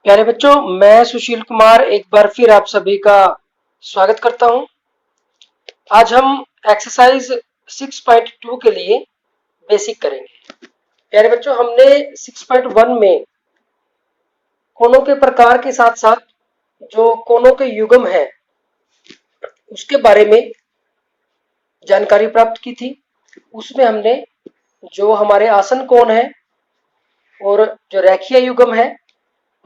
प्यारे बच्चों, मैं सुशील कुमार एक बार फिर आप सभी का स्वागत करता हूं। आज हम एक्सरसाइज 6.2 के लिए बेसिक करेंगे। प्यारे बच्चों, हमने 6.1 में कोनों के प्रकार के साथ साथ जो कोनों के युग्म है उसके बारे में जानकारी प्राप्त की थी। उसमें हमने जो हमारे आसन कोण है और जो रेखीय युग्म है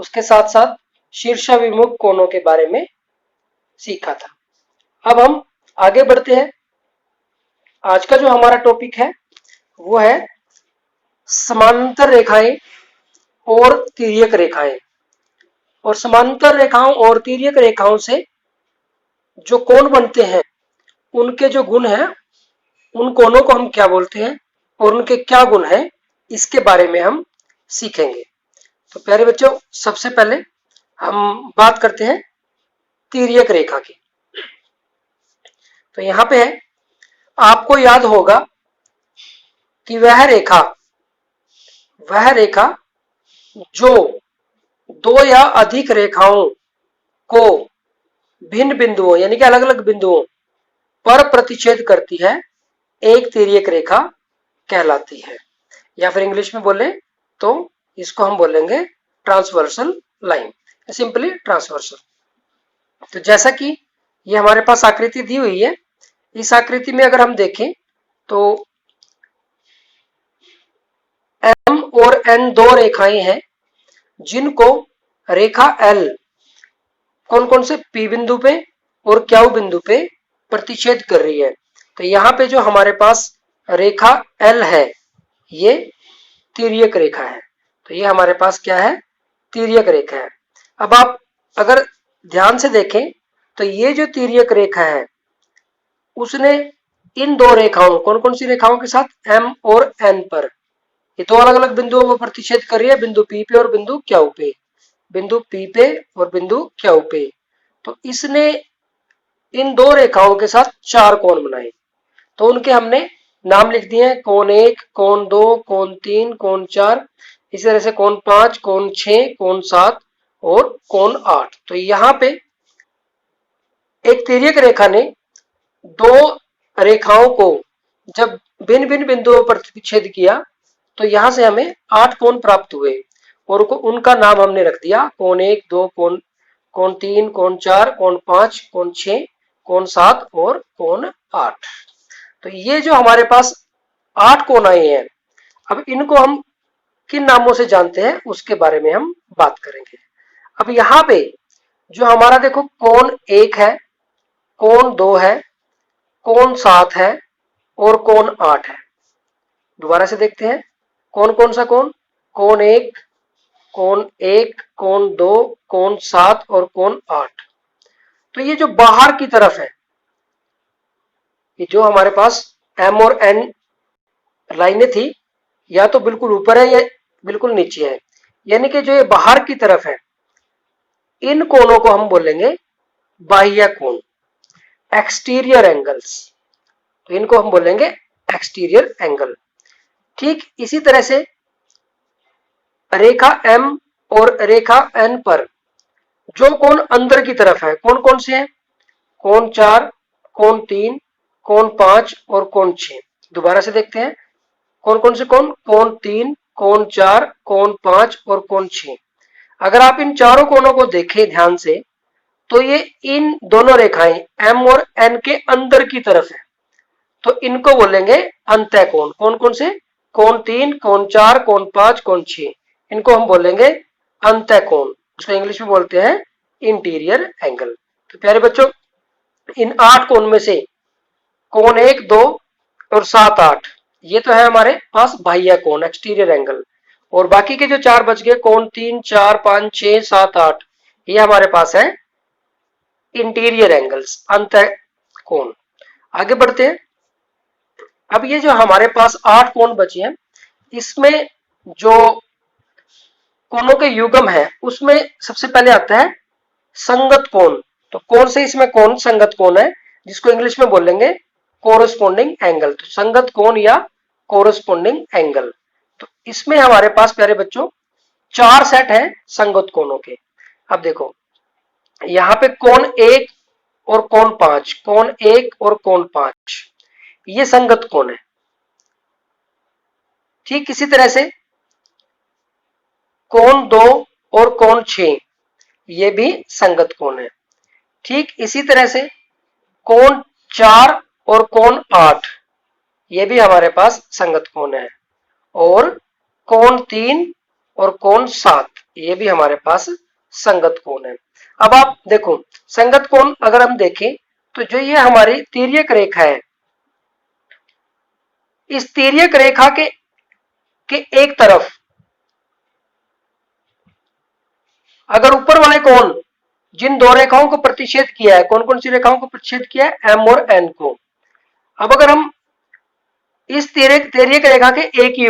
उसके साथ साथ शीर्षाभिमुख कोनों के बारे में सीखा था। अब हम आगे बढ़ते हैं। आज का जो हमारा टॉपिक है वो है समांतर रेखाएं और तिर्यक रेखाएं। और समांतर रेखाओं और तिर्यक रेखाओं से जो कोण बनते हैं उनके जो गुण हैं उन कोणों को हम क्या बोलते हैं और उनके क्या गुण हैं इसके बारे में हम सीखेंगे। तो प्यारे बच्चों, सबसे पहले हम बात करते हैं तिर्यक रेखा की। तो यहां पे है, आपको याद होगा कि वह रेखा जो दो या अधिक रेखाओं को भिन्न बिंदुओं यानी कि अलग अलग बिंदुओं पर प्रतिच्छेद करती है एक तिर्यक रेखा कहलाती है। या फिर इंग्लिश में बोले तो इसको हम बोलेंगे ट्रांसवर्सल लाइन, सिंपली ट्रांसवर्सल। तो जैसा कि ये हमारे पास आकृति दी हुई है, इस आकृति में अगर हम देखें तो M और N दो रेखाएं हैं जिनको रेखा L कौन कौन से P बिंदु पे और Q बिंदु पे प्रतिच्छेद कर रही है। तो यहाँ पे जो हमारे पास रेखा L है ये तिर्यक रेखा है। तो ये हमारे पास क्या है? तिर्यक रेखा है। अब आप अगर ध्यान से देखें तो ये जो तिर्यक रेखा है उसने इन दो रेखाओं कौन कौन सी रेखाओं के साथ M और N पर ये दो अलग अलग बिंदुओं पर प्रतिच्छेद कर रही है, बिंदु P पे और बिंदु Q पे, बिंदु P पे और बिंदु Q पे। तो इसने इन दो रेखाओं के साथ चार कोण बनाए। तो उनके हमने नाम लिख दिए हैं, कोण 1, कोण 2, कोण 3, कोण 4, इसी तरह से कोण 5, कोण 6, कोण 7 और कोण 8। तो यहाँ पे एक तिर्यक रेखा ने दो रेखाओं को जब भिन्न भिन्न बिंदुओं पर प्रतिच्छेद किया तो यहां से हमें 8 कोण प्राप्त हुए और उनका नाम हमने रख दिया कोण 1, 2, कोण 3, कोण 4, कोण 5, कोण 6, कोण 7 और कोण 8। तो ये जो हमारे पास 8 कोण आए हैं, अब इनको हम किन नामों से जानते हैं उसके बारे में हम बात करेंगे। अब यहाँ पे जो हमारा देखो कोण 1 है, कोण 2 है, कोण 7 है और कोण 8 है। दोबारा से देखते हैं कौन कौन सा कोण? कोण 1, कोण 1, कोण 2, कोण 7 और कोण 8। तो ये जो बाहर की तरफ है, ये जो हमारे पास M और N लाइनें थी, या तो बिल्कुल ऊपर है या बिल्कुल नीचे है, यानी कि जो ये बाहर की तरफ है इन कोणों को हम बोलेंगे बाह्य कोण, एक्सटीरियर एंगल्स। तो इनको हम बोलेंगे एक्सटीरियर एंगल। ठीक इसी तरह से रेखा M और रेखा N पर जो कोण अंदर की तरफ है, कौन कौन से हैं? कोण 4, कोण 3, कोण 5 और कोण 6। दोबारा से देखते हैं कौन कौन से कोण? कोण 3, कोण 4, कोण 5 और कोण 6। अगर आप इन चारों कोणों को देखें ध्यान से तो ये इन दोनों रेखाएं M और N के अंदर की तरफ है, तो इनको बोलेंगे अंतः कोण। कौन कौन से? कोण 3, कोण 4, कोण 5, कोण 6, इनको हम बोलेंगे अंतः कोण, जिसको इंग्लिश में बोलते हैं इंटीरियर एंगल। तो प्यारे बच्चों, इन 8 कोण में से कोण 1, 2 और 7, 8 ये तो है हमारे पास बाह्य कोण, एक्सटीरियर एंगल। और बाकी के जो 4 बच गए, कोण 3, 4, 5, 6, 7, 8, ये हमारे पास है इंटीरियर एंगल्स, अंतः कोण। आगे बढ़ते हैं। अब ये जो हमारे पास 8 कोण बचे हैं, इसमें जो कोणों के युग्म है उसमें सबसे पहले आता है संगत कोण। तो कौन से इसमें कौन संगत कोण है, जिसको इंग्लिश में बोलेंगे कोरस्पोंडिंग एंगल। तो संगत कोण या कोरस्पोंडिंग एंगल। तो इसमें हमारे पास प्यारे बच्चों 4 सेट है संगत कोणों के। अब देखो यहां पे कोण 1 और कोण 5, कोण 1 और कोण 5 ये संगत कोण है। ठीक इसी तरह से कोण 2 और कोण 6 ये भी संगत कोण है। ठीक इसी तरह से कोण 4 और कोण 8 ये भी हमारे पास संगत कोण है। और कोण 3 और कोण 7 ये भी हमारे पास संगत कोण है। अब आप देखो संगत कोण अगर हम देखें तो जो ये हमारी तिर्यक रेखा है, इस तिर्यक रेखा के एक तरफ अगर ऊपर वाले कोण जिन दो रेखाओं को प्रतिच्छेद किया है, कौन कौन सी रेखाओं को प्रतिच्छेद किया है, एम और एन को। अब अगर हम इस तिर्यक रेखा के एक ही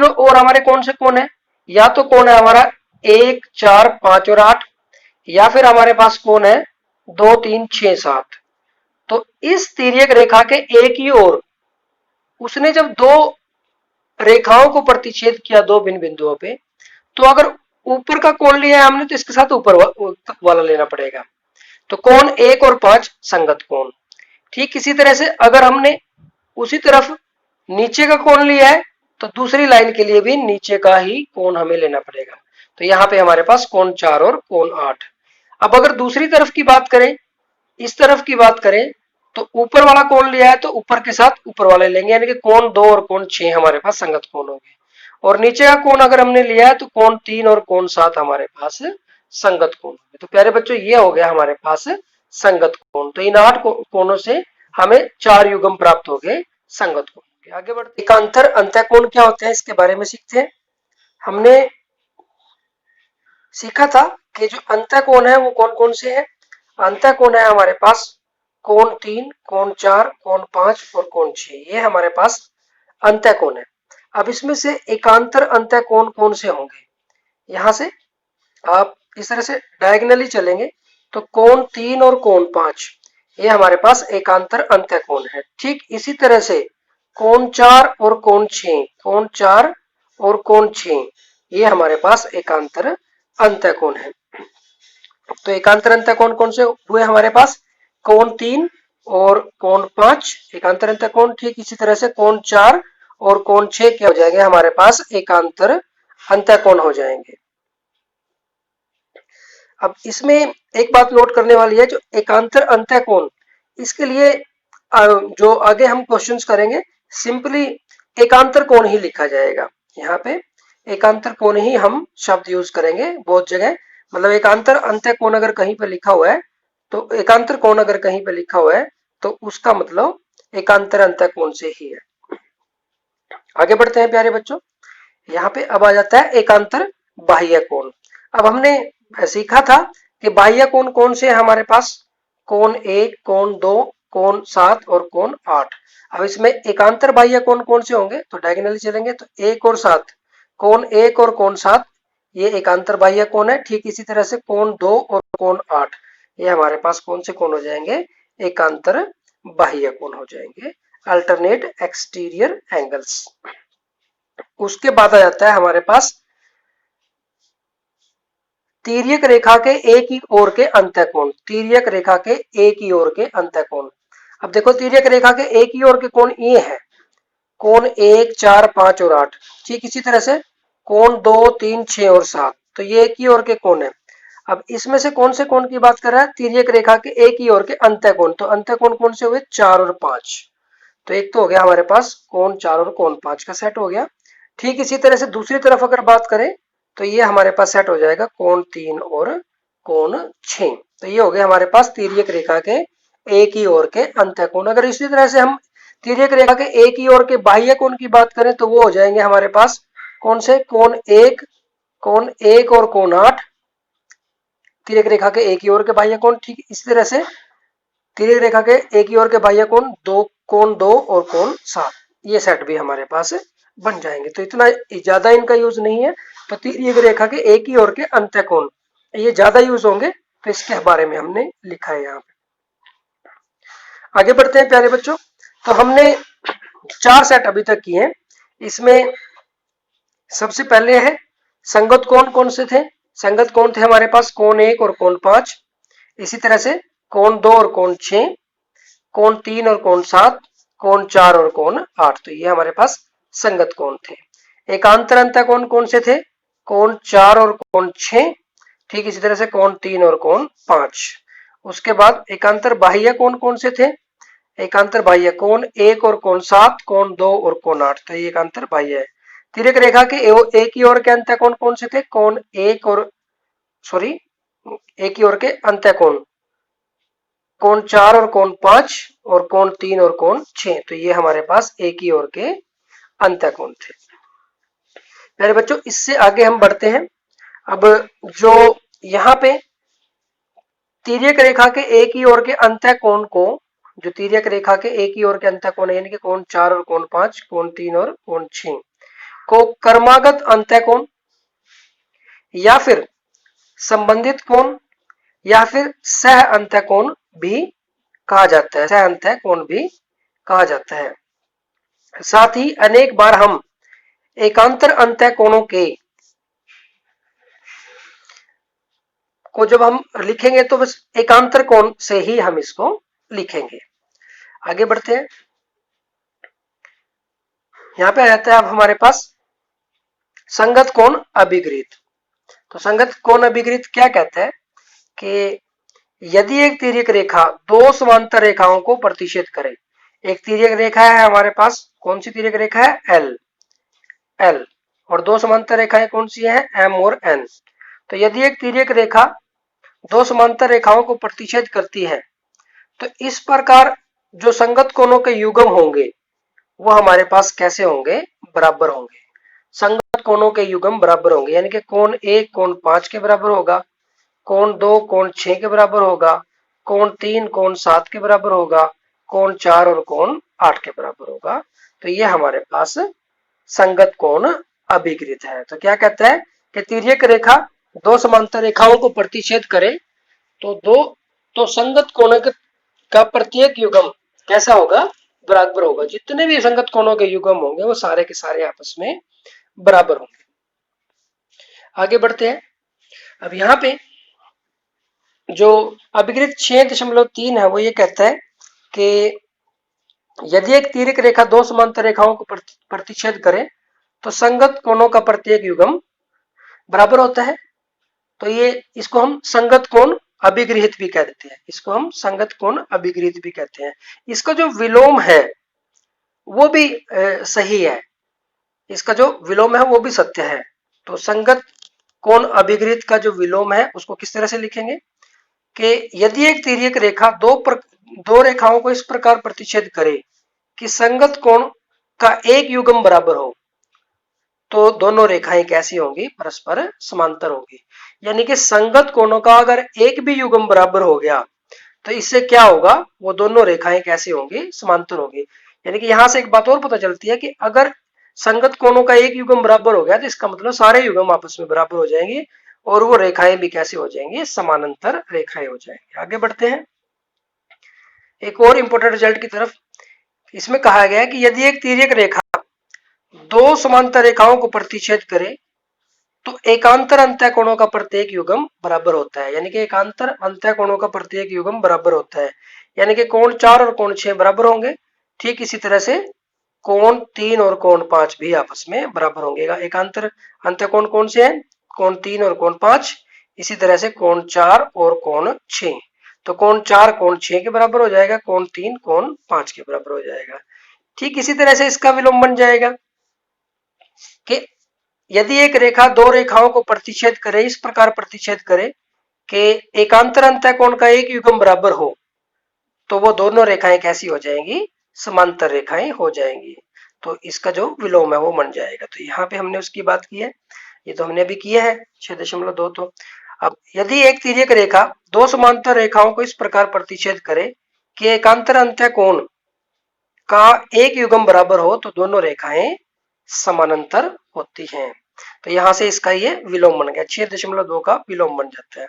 और हमारे कौन से कोण है, या तो कोण है हमारा 1 4 5 और 8, या फिर हमारे पास कोण है 2 3 6 7। तो इस तिर्यक रेखा के एक ही ओर उसने जब दो रेखाओं को प्रतिच्छेद किया दो भिन्न बिंदुओं पे, तो अगर ऊपर का कोण लिया है हमने तो इसके साथ ऊपर वाला लेना पड़ेगा। तो कोण 1 और 5 संगत कोण। ठीक इसी तरह से अगर हमने उसी तरफ नीचे का कोण लिया है तो दूसरी लाइन के लिए भी नीचे का ही कोण हमें लेना पड़ेगा। तो यहाँ पे हमारे पास कोण 4 और कोण 8। अब अगर दूसरी तरफ की बात करें, इस तरफ की बात करें, तो ऊपर वाला कोण लिया है तो ऊपर के साथ ऊपर वाले लेंगे, यानी कि कोण 2 और कोण 6 हमारे पास संगत कोण होंगे। और नीचे का कोण अगर हमने लिया है तो कोण 3 और कोण 7 हमारे पास संगत कोण होंगे। तो प्यारे बच्चों ये हो गया हमारे पास संगत कोण। तो इन 8 कोणों से हमें 4 युग्म प्राप्त हो गए संगत कोण। आगे बढ़ते एकांतर अंतःकोण क्या होते हैं इसके बारे में सीखते हैं। हमने सीखा था कि जो अंतःकोण है वो कौन कौन से हैं। अंतःकोण है हमारे पास कोण 3, कोण 4, कोण 5 और कोण 6, ये हमारे पास अंतःकोण है। अब इसमें से एकांतर अंतःकोण कौन से होंगे, यहां से आप इस तरह से डायगोनली चलेंगे तो कोण 3 और कोण 5 ये हमारे पास एकांतर अंतःकोण है। ठीक इसी तरह से कोण 4 और कोण 6, कोण 4 और कोण 6 ये हमारे पास एकांतर अंतःकोण है। तो एकांतर अंतःकोण कौन से हुए हमारे पास, कोण 3 और कोण 5 एकांतर अंतःकोण। ठीक इसी तरह से कोण 4 और कोण 6 क्या हो जाएंगे हमारे पास एकांतर अंतःकोण हो जाएंगे। अब इसमें एक बात नोट करने वाली है, जो एकांतर अंतःकोण इसके लिए जो आगे हम क्वेश्चंस करेंगे सिंपली एकांतर कोण ही लिखा जाएगा। यहाँ पे एकांतर कोण ही हम शब्द यूज करेंगे बहुत जगह। मतलब एकांतर अंतःकोण अगर कहीं पे लिखा हुआ है तो एकांतर कोण अगर कहीं पे लिखा हुआ है तो उसका मतलब एकांतर अंतःकोण से ही है। आगे बढ़ते हैं प्यारे बच्चों। यहाँ पे अब आ जाता है एकांतर बाह्य कोण। अब हमने सीखा था कि बाह्य कोण कौन से है हमारे पास, कोण 1, कोण 2, कोण 7 और कोण 8। अब इसमें एकांतर बाह्य कोण कौन से होंगे, तो डायगोनली चलेंगे तो 1 और 7, कोण 1 और कोण 7 ये एकांतर बाह्य कोण है। ठीक इसी तरह से कोण 2 और कोण 8 ये हमारे पास कौन से कोण हो जाएंगे, एकांतर बाह्य कोण हो जाएंगे, अल्टरनेट एक्सटीरियर एंगल्स। उसके बाद आ जाता है हमारे पास तिर्यक रेखा के एक ही ओर के अंतःकोण। तिर्यक रेखा के एक ही ओर के अंतःकोण। अब देखो तिर्यक रेखा के एक ही ओर के कोण ये है, कोण 1 4 5 और 8। ठीक इसी तरह से कोण 2 3 6 और 7, तो ये एक ही ओर के कोण है। अब इसमें से कौन से कोण की बात कर रहा है, तिर्यक रेखा के एक ही ओर के अंतःकोण। तो अंतःकोण कौन से हुए, 4 और 5। तो एक तो हो गया हमारे पास कोण 4 और कोण 5 का सेट हो गया। ठीक इसी तरह से दूसरी तरफ अगर बात करें तो ये हमारे पास सेट हो जाएगा कोण 3 और कोण 6। तो ये हो गया हमारे पास तिर्यक रेखा के एक ही ओर के अंतःकोण। अगर इसी तरह से हम तिर्यक रेखा के एक ही ओर के बाह्य कोण की बात करें तो वो हो जाएंगे हमारे पास कौन से, कोण 1 और कोण 8 तिर्यक रेखा के एक ही ओर के बाह्य कोण। ठीक इसी तरह से तिर्यक रेखा के एक ही ओर के बाह्य कोण कोण 2 और कोण 7 ये सेट भी हमारे पास बन जाएंगे। तो इतना ज्यादा इनका यूज नहीं है। तो तिर्यक रेखा के एक ही ओर के अंतःकोण ये ज्यादा यूज होंगे, तो इसके बारे में हमने लिखा है यहाँ पे। आगे बढ़ते हैं प्यारे बच्चों। तो हमने 4 सेट अभी तक किए हैं। इसमें सबसे पहले है संगत कोण कौन से थे, संगत कोण थे हमारे पास कोण 1 और कोण 5, इसी तरह से कोण 2 और कोण 6, कोण 3 और कोण 7, कोण 4 और कोण 8। तो ये हमारे पास संगत कोण थे। एकांतर अंतःकोण कौन से थे? कोण 4 और कोण 6, ठीक इसी तरह से कोण 3 और कोण 5। उसके बाद एकांतर बाह्य कोण कौन से थे? एकांतर बाह्य कोण 1 और कोण 7, कोण 2 और कोण 8। तो ये एकांतर बाह्य है। तिर्यक रेखा के एक ही ओर के अंतःकोण कौन से थे? कोण 1 और एक ही ओर के अंतःकोण कोण 4 और कोण 5 और कोण 3 और कोण 6। तो ये हमारे पास एक ही ओर के अंतःकोण थे। प्यारे बच्चों, इससे आगे हम बढ़ते हैं। अब जो यहाँ पे तिर्यक रेखा के एक ही ओर के अंतःकोण को, जो तिर्यक रेखा के एक ही ओर के अंतःकोण है यानी कि कोण 4 और कोण 5, कोण 3 और कोण 6 को कर्मागत अंतःकोण या फिर संबंधित कोण या फिर सह अंतःकोण भी कहा जाता है, सह अंतःकोण भी कहा जाता है। साथ ही अनेक बार हम एकांतर अंतःकोणों के को जब हम लिखेंगे तो बस एकांतर कोण से ही हम इसको लिखेंगे। आगे बढ़ते हैं। यहां पे रहता है अब हमारे पास संगत कोण अभिगृहित। तो संगत कोण अभिगृहित क्या कहता है कि यदि एक तिर्यक रेखा दो समांतर रेखाओं को प्रतिच्छेद करे। एक तिर्यक रेखा है हमारे पास, कौन सी तिर्यक रेखा है? एल। और दो समांतर रेखाएं कौन सी है? एम और एन। तो यदि एक तिर्यक रेखा दो समांतर रेखाओं को प्रतिच्छेद करती है तो इस प्रकार जो संगत कोणों के युग्म होंगे वो हमारे पास कैसे होंगे? बराबर होंगे। संगत कोणों के युग्म बराबर होंगे यानी कि कोण 1 कोण 5 के बराबर होगा, कोण 2 कोण 6 के बराबर होगा, कोण 3 कोण 7 के बराबर होगा, कोण 4 और कोण 8 के बराबर होगा। तो ये हमारे पास संगत कोण अभिगृहित है। तो क्या कहता है कि तिर्यक रेखा दो समांतर रेखाओं को प्रतिच्छेद करे तो संगत कोण का प्रत्येक युग्म कैसा होगा? बराबर होगा। जितने भी संगत कोणों के युग्म होंगे वो सारे के सारे आपस में बराबर होंगे। आगे बढ़ते हैं। अब यहाँ पे जो अभिगृहित 6.3 है वो ये कहता है कि यदि एक तिर्यक रेखा दो समांतर रेखाओं को प्रतिच्छेद करे तो संगत कोणों का प्रत्येक युग्म बराबर होता है। तो ये इसको हम संगत कोण अभिगृहित भी कह देते हैं। इसको हम संगत कोण अभिगृहित भी कहते हैं। इसका जो विलोम है वो भी सही है। इसका जो विलोम है वो भी सत्य है। तो संगत कोण अभिगृहित का जो विलोम है उसको किस तरह से लिखेंगे कि यदि एक तिर्यक रेखा दो रेखाओं को इस प्रकार प्रतिच्छेद करे कि संगत कोण का एक युग्म बराबर हो तो दोनों रेखाएं कैसी होंगी? परस्पर समांतर होगी। यानी कि संगत कोणों का अगर एक भी युग्म बराबर हो गया तो इससे क्या होगा? वो दोनों रेखाएं कैसी होंगी? समांतर होगी। यानी कि यहां से एक बात और पता चलती है कि अगर संगत कोणों का एक युग्म बराबर हो गया तो इसका मतलब सारे युग्म आपस में बराबर हो जाएंगे और वो रेखाएं भी कैसी हो जाएंगी? समानांतर रेखाएं हो जाएंगी। आगे बढ़ते हैं एक और इंपॉर्टेंट रिजल्ट की तरफ। इसमें कहा गया है कि यदि एक तिर्यक रेखा दो समांतर रेखाओं को प्रतिच्छेद करे तो एकांतर अंतःकोणों का प्रत्येक युग्म बराबर होता है। यानी कि एकांतर अंतःकोणों का प्रत्येक युग्म बराबर होता है। यानी कि कोण 4 और कोण 6 बराबर होंगे। ठीक इसी तरह से कोण 3 और कोण 5 भी आपस में बराबर होंगे। एकांतर अंतःकोण कौन से हैं? कोण 3 और कोण 5। इसी तरह से कोण 4 और कोण 6। तो कोण 4 कोण 6 के बराबर हो जाएगा, कोण 3 कोण 5 के बराबर हो जाएगा। ठीक इसी तरह से इसका विलोम बन जाएगा कि यदि एक रेखा दो रेखाओं को प्रतिच्छेद करे, इस प्रकार प्रतिच्छेद करे कि एकांतर अंतःकोण का एक युग्म बराबर हो तो वो दोनों रेखाएं कैसी हो जाएंगी? समांतर रेखाएं हो जाएंगी। तो इसका जो विलोम है वो बन जाएगा। तो यहाँ पे हमने उसकी बात की है, ये तो हमने अभी किया है 6.2। तो अब यदि एक तिर्यक रेखा दो समांतर रेखाओं को इस प्रकार प्रतिच्छेद करे कि एकांतर अंतःकोण का एक युग्म बराबर हो तो दोनों रेखाएं समानांतर होती हैं। तो यहां से इसका ये विलोम बन गया, 6.2 का विलोम बन जाता है।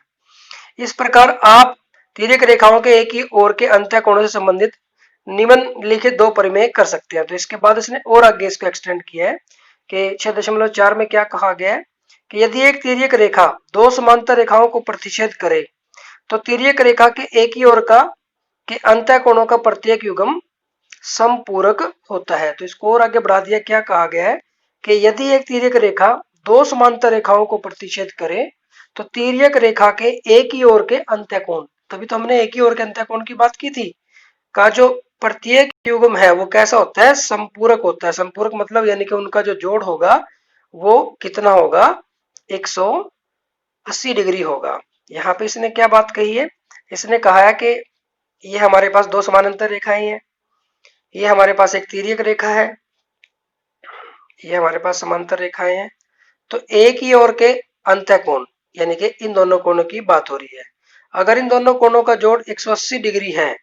इस प्रकार आप तिर्यक रेखाओं के एक ही ओर के अंतःकोणों से संबंधित निम्नलिखित दो परिमेय कर सकते हैं। तो इसके बाद इसने और आगे इसको एक्सटेंड किया है कि 6.4 में क्या कहा गया है कि यदि एक तिर्यक रेखा दो समांतर रेखाओं को प्रतिच्छेद करे तो तिर्यक रेखा के एक ही ओर का के अंतःकोणों का प्रत्येक युग्म समपूरक होता है। तो इसको और आगे बढ़ा दिया, क्या कहा गया है कि यदि एक तिर्यक रेखा दो समांतर रेखाओं को प्रतिच्छेद करे तो तिर्यक रेखा के एक ही ओर के अंतःकोण, तभी तो हमने एक ही ओर के अंतःकोण की बात की थी, का जो प्रत्येक युग्म है वो कैसा होता है, संपूरक होता है। संपूरक मतलब यानी कि उनका जो जोड़ होगा वो कितना होगा, 180 डिग्री होगा। यहाँ पे इसने क्या बात कही है, इसने कहा है कि ये हमारे पास दो समानांतर रेखाएं हैं, ये हमारे पास एक तिर्यक रेखा है, ये हमारे पास समांतर रेखाएं हैं, तो एक ही ओर के अंतःकोण यानी कि इन दोनों कोणों की बात हो रही है। अगर इन दोनों कोणों का जोड़ 180 डिग्री है,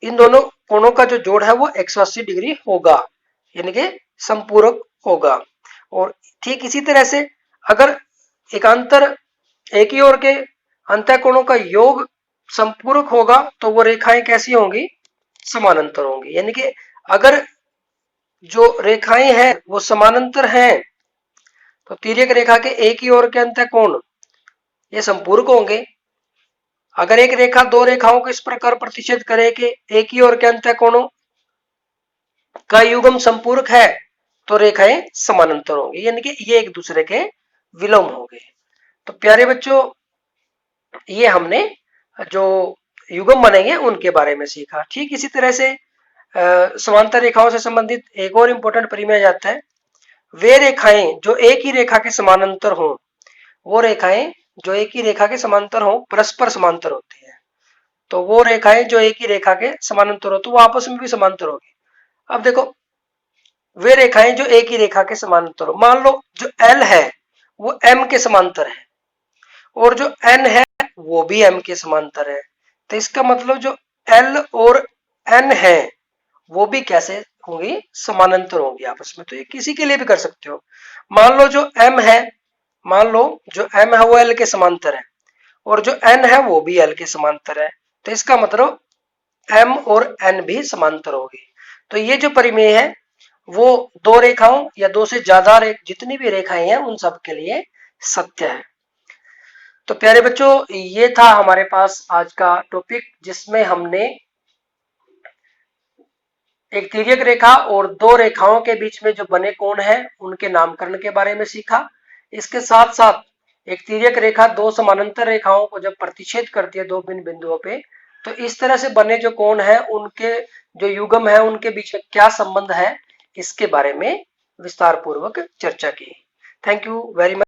इन दोनों कोणों का जो जोड़ है वो 180 डिग्री होगा, यानी कि संपूरक होगा। और ठीक इसी तरह से अगर एकांतर एक ही ओर के अंतःकोणों का योग संपूरक होगा तो वो रेखाएं कैसी होंगी, समानांतर होंगी। यानी कि अगर जो रेखाएं हैं वो समानांतर हैं तो तिर्यक रेखा के एक ही ओर के अंतःकोण ये संपूरक होंगे। अगर एक रेखा दो रेखाओं को इस प्रकार प्रतिच्छेद करे कि एक ही ओर के अंतःकोणों का युग्म संपूरक है तो रेखाएं समानांतर होंगी, यानी कि ये एक दूसरे के विलोम होंगे। तो प्यारे बच्चों, ये हमने जो युग्म बनेंगे उनके बारे में सीखा। ठीक इसी तरह से समांतर रेखाओं से संबंधित एक और इंपॉर्टेंट परिमेय जाता है, वे रेखाएं जो एक ही रेखा के समानांतर हों, वो रेखाएं जो एक ही रेखा के समांतर हों परस्पर समांतर होती है। तो वो रेखाएं जो एक ही रेखा के समानांतर हो तो वो आपस में भी समांतर होगी। अब देखो, वे रेखाएं जो एक ही रेखा के समानांतर हो, मान लो जो L है वो M के समांतर है और जो N है वो भी M के समांतर है, तो इसका मतलब जो L और N है वो भी कैसे होंगी, समानांतर होंगी आपस में। तो ये किसी के लिए भी कर सकते हो। मान लो जो M है, मान लो जो M है वो L के समांतर है और जो N है वो भी L के समांतर है, तो इसका मतलब M और N भी समांतर होगी। तो ये जो परिमेय है वो दो रेखाओं या दो से ज्यादा जितनी भी रेखाएं हैं उन सब के लिए सत्य है। तो प्यारे बच्चों, ये था हमारे पास आज का टॉपिक जिसमें हमने एक तिर्यक रेखा और दो रेखाओं के बीच में जो बने कोण है उनके नामकरण के बारे में सीखा। इसके साथ साथ एक तिर्यक रेखा दो समानांतर रेखाओं को जब प्रतिच्छेद करती है दो भिन्न बिंदुओं पे, तो इस तरह से बने जो कोण है उनके जो युग्म है उनके बीच में क्या संबंध है, इसके बारे में विस्तार पूर्वक चर्चा की। Thank you very much.